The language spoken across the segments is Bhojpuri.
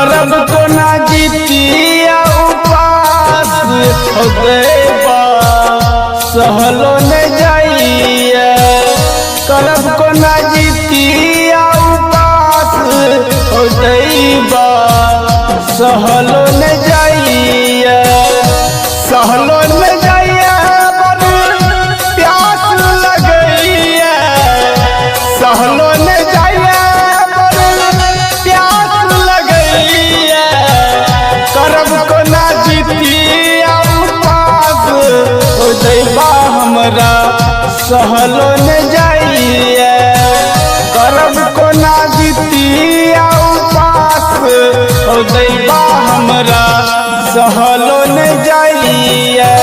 करब को ना जीतिया उपास हो देबा सहलो न जाइए। करब को ना जीतिया उपास हो देबा सहलो न जाइए। सहलो न जाइए प्यास लगइए। सहलो न जाइए प्यास लगइए। करब को ना जीतिया उपास हो देबा हमरा सहलो न जाइए। करब को ना जीतिया उपास हो देबा हमरा सहलो न जाइए।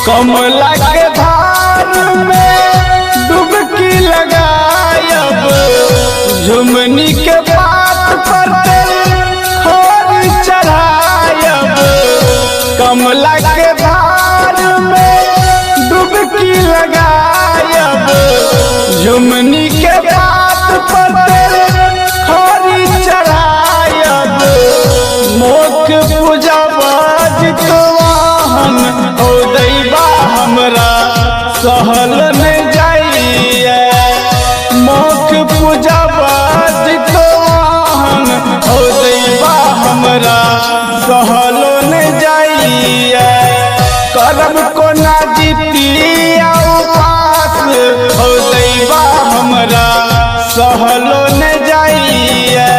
कमला के धार में डुबकी लगायब। झुमनी के पात पर खोर चढ़ायब। कमला के धार में डुबकी लगायब। झुमनी के पात पर खोर चढ़ायब। मोख पूजा बाजतवाहन हो देबा हमरा सहल न जाइए। मोख पूजा बाजतवाहन हो देबा हमरा सहलो न जाइए। करब को ना जीतिया उपास हो देबा हमरा सहलो न जाइए।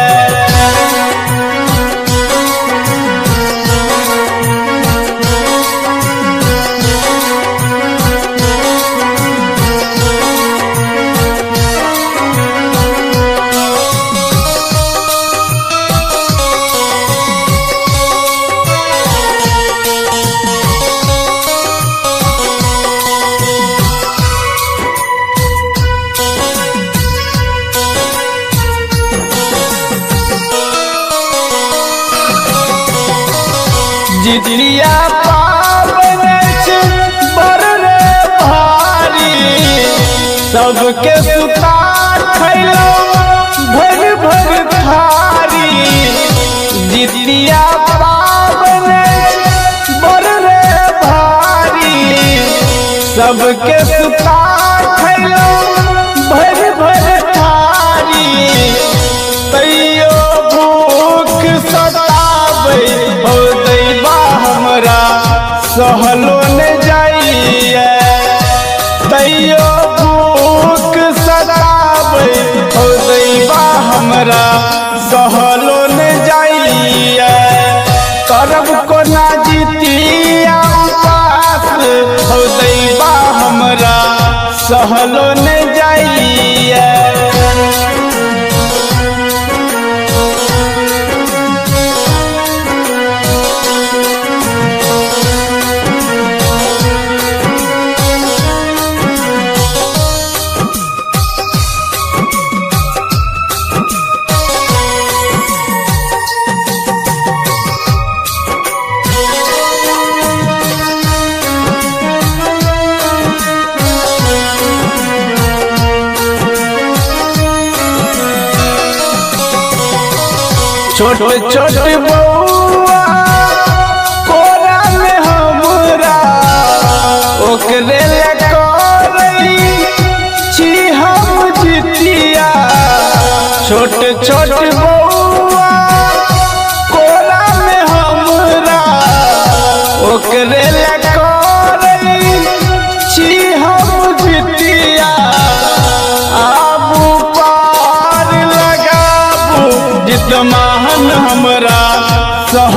जितिया पावन बड़ भारी। सबके सुता खैलो भर भर थारी। जितिया पावन बड़ भारी। सबके सुता खैलो भर भर थारी। तैयो भूख सताबै हो देबा हमरा सहलो न जाइए। तैयो भूख सताबै हो देबा हमरा सहलो न जाइए। करब को ना जीतिया उपास हो देबा हमरा सहलो न जाइए। छोट छोट बउआ कोरा में हमरा ओकरे ले करई छी हम जितिया। छोट छोट बउआ कोरा में हमरा ओकरे ले करई छी हम जितिया। आबू पार लगाबू जितमान हमरा सह